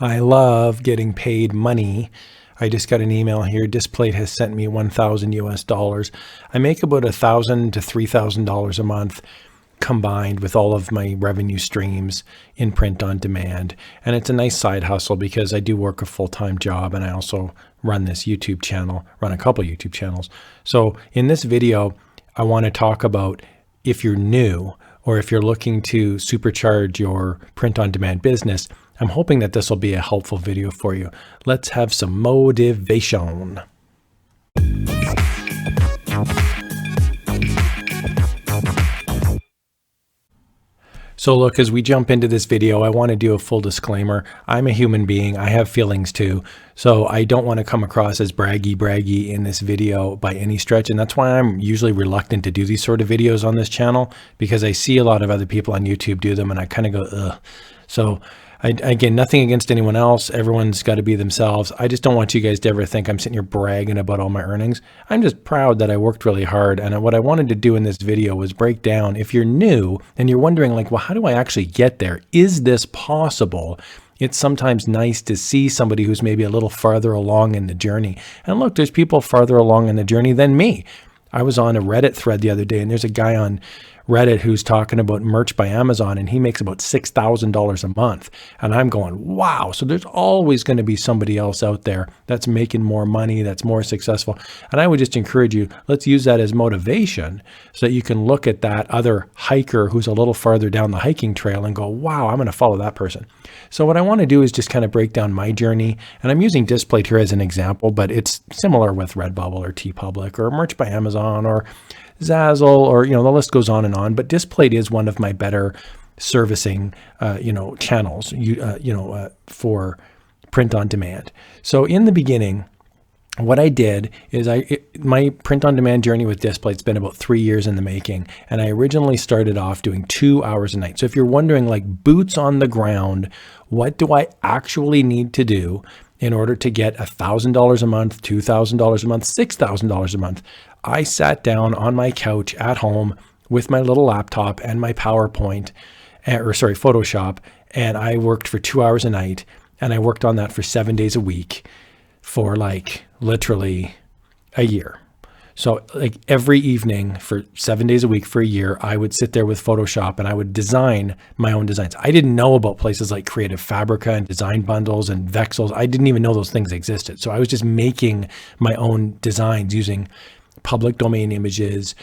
I love getting paid money. I just got an email here. Displate has sent me 1,000 US dollars. I make about $1,000 to $3,000 a month combined with all of my revenue streams in print on demand. And it's a nice side hustle because I do work a full-time job and I also run this YouTube channel, run a couple YouTube channels. So in this video, I want to talk about if you're new or if you're looking to supercharge your print on demand business. I'm hoping that this will be a helpful video for you. Let's have some motivation. So look, as we jump into this video, I want to do a full disclaimer. I'm a human being. I have feelings too. So I don't want to come across as braggy in this video by any stretch. And that's why I'm usually reluctant to do these sort of videos on this channel, because I see a lot of other people on YouTube do them and I kind of go, ugh. So again, nothing against anyone else. Everyone's got to be themselves. I just don't want you guys to ever think I'm sitting here bragging about all my earnings. I'm just proud that I worked really hard. And what I wanted to do in this video was break down, if you're new and you're wondering like, well, how do I actually get there? Is this possible? It's sometimes nice to see somebody who's maybe a little farther along in the journey. And look, there's people farther along in the journey than me. I was on a Reddit thread the other day and there's a guy on Reddit who's talking about merch by Amazon and he makes about $6,000 a month. And I'm going, wow. So there's always going to be somebody else out there that's making more money, that's more successful. And I would just encourage you, let's use that as motivation so that you can look at that other hiker who's a little farther down the hiking trail and go, wow, I'm going to follow that person. So what I want to do is just kind of break down my journey. And I'm using Displate here as an example, but it's similar with Redbubble or TeePublic or Merch by Amazon or Zazzle, or, the list goes on and on, but Displate is one of my better servicing, channels, for print on demand. So in the beginning, what I did is my print on demand journey with Displate's been about 3 years in the making. And I originally started off doing 2 hours a night. So if you're wondering, like, boots on the ground, what do I actually need to do in order to get $1,000 a month, $2,000 a month, $6,000 a month? I sat down on my couch at home with my little laptop and my Photoshop, and I worked for 2 hours a night, and I worked on that for 7 days a week for like literally a year. So like every evening for 7 days a week for a year, I would sit there with Photoshop and I would design my own designs. I didn't know about places like Creative Fabrica and Design Bundles and Vexels. I didn't even know those things existed. So I was just making my own designs using public domain images.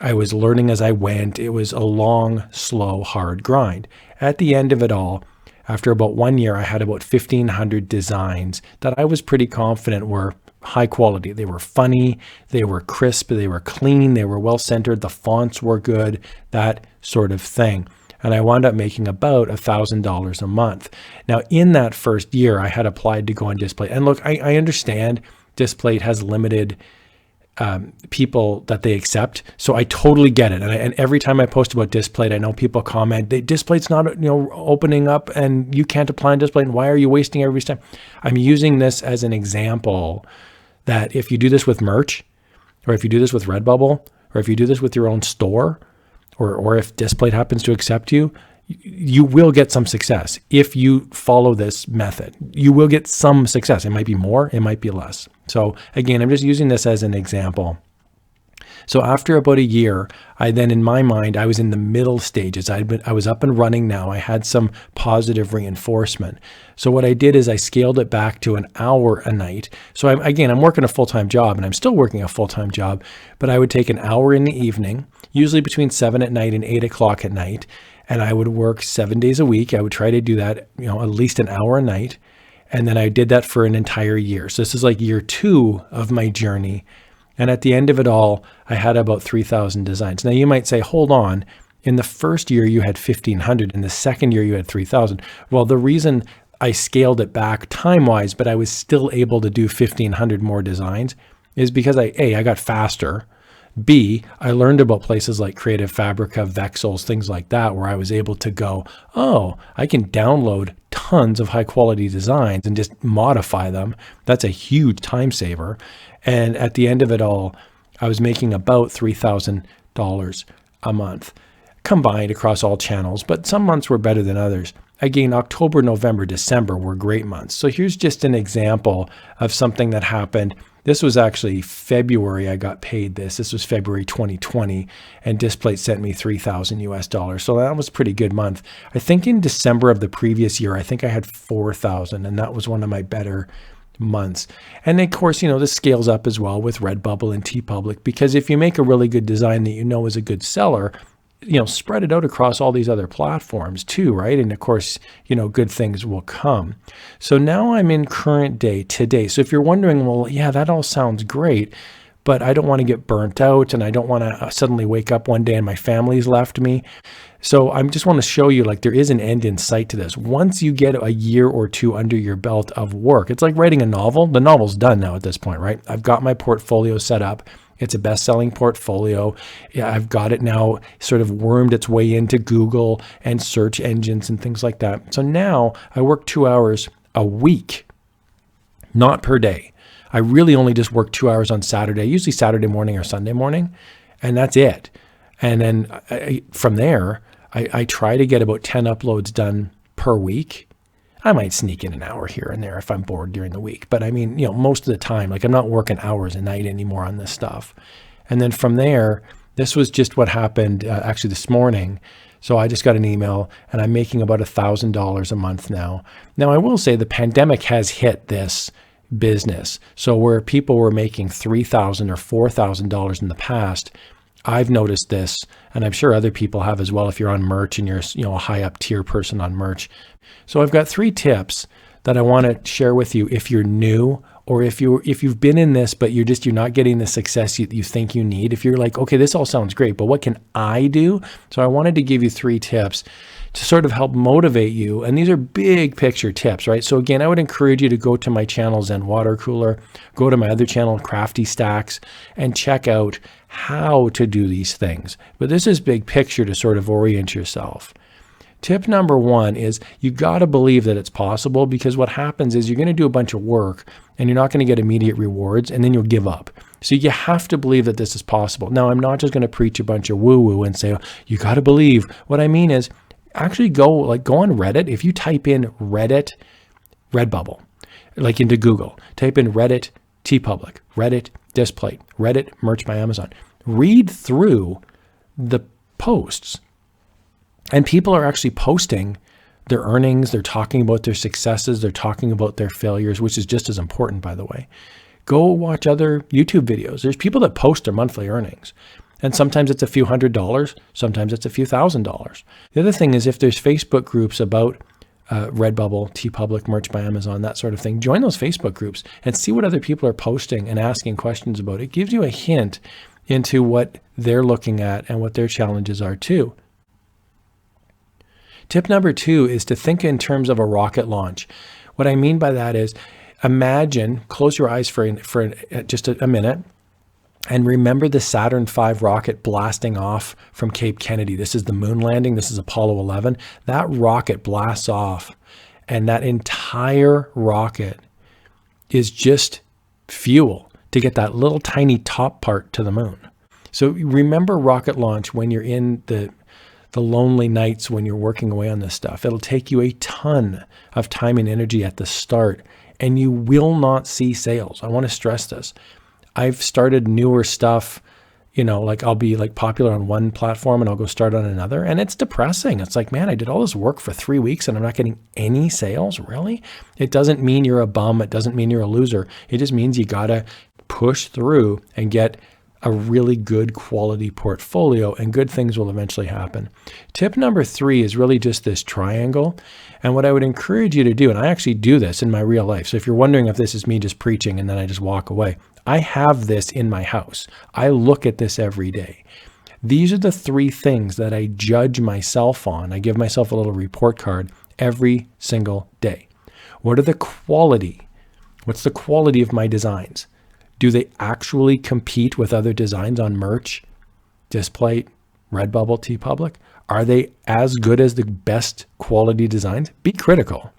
I was learning as I went. It was a long, slow, hard grind. At the end of it all, after about 1 year, I had about 1,500 designs that I was pretty confident were high quality. They were funny, they were crisp, they were clean, they were well centered, the fonts were good, that sort of thing. And I wound up making about $1,000 a month. Now, in that first year, I had applied to go on Displate. And look, I understand Displate has limited people that they accept. So I totally get it. And every time I post about Displate, I know people comment, Displate's not opening up and you can't apply on Displate. And why are you wasting everybody's time? I'm using this as an example that if you do this with merch, or if you do this with Redbubble, or if you do this with your own store, or if Displate happens to accept you, you will get some success. If you follow this method, you will get some success. It might be more, it might be less. So again, I'm just using this as an example. So after about a year, in my mind, I was in the middle stages. I was up and running now. I had some positive reinforcement. So what I did is I scaled it back to an hour a night. So I'm working a full-time job, and I'm still working a full-time job, but I would take an hour in the evening, usually between 7 at night and 8 o'clock at night. And I would work 7 days a week. I would try to do that, at least an hour a night. And then I did that for an entire year. So this is like year 2 of my journey. And at the end of it all, I had about 3,000 designs. Now you might say, hold on, in the first year you had 1,500, in the second year you had 3,000. Well, the reason I scaled it back time-wise, but I was still able to do 1,500 more designs, is because I got faster. B, I learned about places like Creative Fabrica, Vexels, things like that, where I was able to go, oh, I can download tons of high quality designs and just modify them. That's a huge time saver. And at the end of it all, I was making about $3,000 a month combined across all channels, but some months were better than others. again, October, November, December were great months. So here's just an example of something that happened. This was actually February I got paid this. This was February 2020, and Displate sent me $3,000 US. So that was a pretty good month. I think in December of the previous year, I think I had 4,000, and that was one of my better months. And of course, this scales up as well with Redbubble and TeePublic, because if you make a really good design that is a good seller, spread it out across all these other platforms too, right? And of course, good things will come. So now I'm in current day today. So if you're wondering, well, yeah, that all sounds great, but I don't want to get burnt out, and I don't want to suddenly wake up one day and my family's left me. So I just want to show you, like, there is an end in sight to this. Once you get a year or two under your belt of work, it's like writing a novel. The novel's done now at this point, right? I've got my portfolio set up. It's a best-selling portfolio. Yeah, I've got it now sort of wormed its way into Google and search engines and things like that. So now I work 2 hours a week, not per day. I really only just work 2 hours on Saturday, usually Saturday morning or Sunday morning, and that's it. And then from there, I try to get about 10 uploads done per week. I might sneak in an hour here and there if I'm bored during the week. But I mean, most of the time, like, I'm not working hours a night anymore on this stuff. And then from there, this was just what happened actually this morning. So I just got an email, and I'm making about $1,000 a month now. Now, I will say the pandemic has hit this business. So where people were making $3,000 or $4,000 in the past, I've noticed this, and I'm sure other people have as well if you're on merch and you're a high up tier person on merch. So I've got 3 tips that I want to share with you if you're new, or if you've been in this but you're not getting the success you think you need. If you're like, okay, this all sounds great, but what can I do? So I wanted to give you 3 tips to sort of help motivate you. And these are big picture tips, right? So again, I would encourage you to go to my channel, Zen Watercooler, go to my other channel, Crafty Stax, and check out how to do these things. But this is big picture to sort of orient yourself. Tip number 1 is you got to believe that it's possible, because what happens is you're going to do a bunch of work and you're not going to get immediate rewards, and then you'll give up. So you have to believe that this is possible. Now, I'm not just going to preach a bunch of woo-woo and say, oh, you got to believe. What I mean is actually go on Reddit. If you type in Reddit, Redbubble, like into Google, type in Reddit, TeePublic, Reddit, Displate, Reddit, Merch by Amazon. Read through the posts. And people are actually posting their earnings. They're talking about their successes. They're talking about their failures, which is just as important, by the way. Go watch other YouTube videos. There's people that post their monthly earnings. And sometimes it's a few $100s. Sometimes it's a few $1,000s. The other thing is, if there's Facebook groups about Redbubble, TeePublic, Merch by Amazon, that sort of thing, join those Facebook groups and see what other people are posting and asking questions about. It gives you a hint into what they're looking at and what their challenges are too. Tip number 2 is to think in terms of a rocket launch. What I mean by that is, imagine, close your eyes for just a minute, and remember the Saturn V rocket blasting off from Cape Kennedy. This is the moon landing. This is Apollo 11. That rocket blasts off, and that entire rocket is just fuel to get that little tiny top part to the moon. So remember rocket launch when you're in the lonely nights when you're working away on this stuff. It'll take you a ton of time and energy at the start, and you will not see sales. I want to stress this. I've started newer stuff, like I'll be like popular on one platform and I'll go start on another, and it's depressing. It's like, man, I did all this work for 3 weeks and I'm not getting any sales. Really? It doesn't mean you're a bum. It doesn't mean you're a loser. It just means you got to push through and get a really good quality portfolio, and good things will eventually happen. Tip number 3 is really just this triangle. And what I would encourage you to do, and I actually do this in my real life. So if you're wondering if this is me just preaching and then I just walk away, I have this in my house. I look at this every day. These are the 3 things that I judge myself on. I give myself a little report card every single day. What are the quality? What's the quality of my designs? Do they actually compete with other designs on merch, Displate, Redbubble, TeePublic? Are they as good as the best quality designs? Be critical.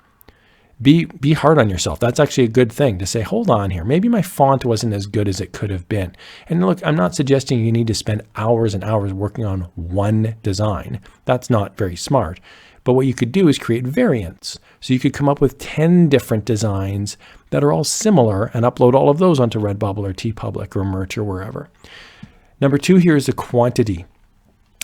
Be hard on yourself. That's actually a good thing to say, hold on here. Maybe my font wasn't as good as it could have been. And look, I'm not suggesting you need to spend hours and hours working on one design. That's not very smart. But what you could do is create variants. So you could come up with 10 different designs that are all similar and upload all of those onto Redbubble or TeePublic or Merch or wherever. Number 2 here is the quantity.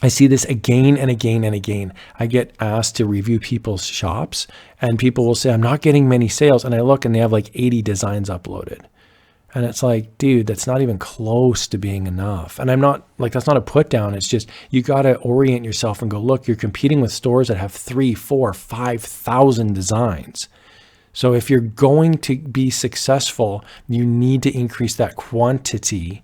I see this again and again and again. I get asked to review people's shops and people will say, I'm not getting many sales. And I look and they have like 80 designs uploaded. And it's like, dude, that's not even close to being enough. And I'm not like, that's not a put down. It's just, you got to orient yourself and go, look, you're competing with stores that have 3, 4, 5,000 designs. So if you're going to be successful, you need to increase that quantity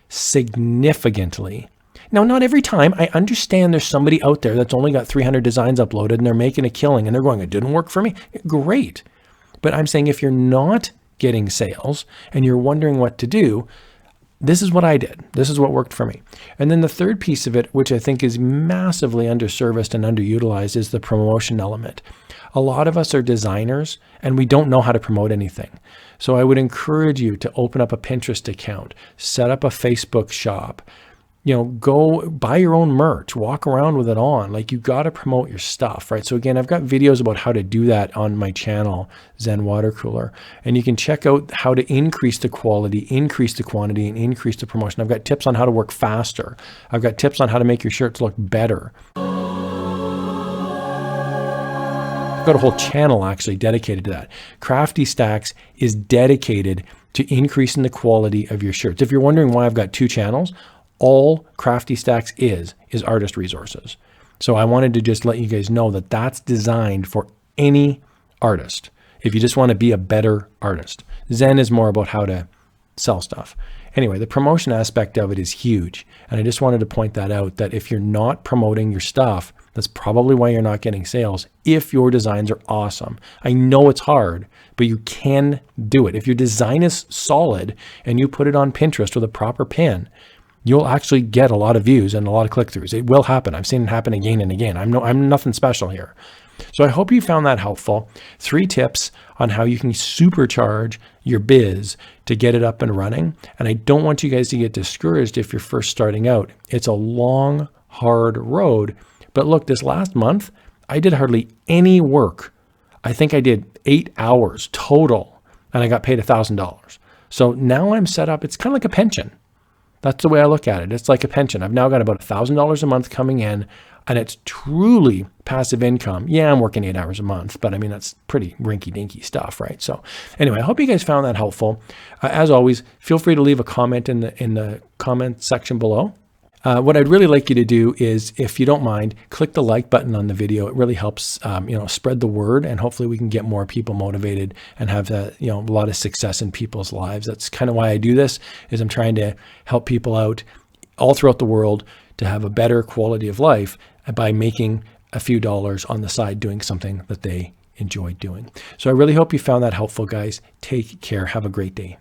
significantly. Now, not every time. I understand there's somebody out there that's only got 300 designs uploaded and they're making a killing and they're going, it didn't work for me. Great. But I'm saying if you're not getting sales and you're wondering what to do, this is what I did. This is what worked for me. And then the third piece of it, which I think is massively underserviced and underutilized, is the promotion element. A lot of us are designers and we don't know how to promote anything. So I would encourage you to open up a Pinterest account, set up a Facebook shop, go buy your own merch, walk around with it on. Like, you got to promote your stuff, right? So again, I've got videos about how to do that on my channel, Zen Watercooler, and you can check out how to increase the quality, increase the quantity, and increase the promotion. I've got tips on how to work faster. I've got tips on how to make your shirts look better. I've got a whole channel actually dedicated to that. Crafty Stax is dedicated to increasing the quality of your shirts. If you're wondering why I've got 2 channels, all Crafty Stax is artist resources. So I wanted to just let you guys know that that's designed for any artist. If you just want to be a better artist. Zen is more about how to sell stuff. Anyway, the promotion aspect of it is huge. And I just wanted to point that out, that if you're not promoting your stuff, that's probably why you're not getting sales if your designs are awesome. I know it's hard, but you can do it. If your design is solid and you put it on Pinterest with a proper pin, you'll actually get a lot of views and a lot of click-throughs. It will happen. I've seen it happen again and again. I'm nothing special here. So I hope you found that helpful. 3 tips on how you can supercharge your biz to get it up and running. And I don't want you guys to get discouraged if you're first starting out. It's a long, hard road. But look, this last month, I did hardly any work. I think I did 8 hours total, and I got paid $1,000. So now I'm set up. It's kind of like a pension. That's the way I look at it. It's like a pension. I've now got about $1,000 a month coming in, and it's truly passive income. Yeah, I'm working 8 hours a month, but I mean, that's pretty rinky-dinky stuff, right? So anyway, I hope you guys found that helpful. As always, feel free to leave a comment in the comment section below. What I'd really like you to do is, if you don't mind, click the like button on the video. It really helps, spread the word, and hopefully we can get more people motivated and have a lot of success in people's lives. That's kind of why I do this, is I'm trying to help people out all throughout the world to have a better quality of life by making a few dollars on the side doing something that they enjoy doing. So I really hope you found that helpful, guys. Take care. Have a great day.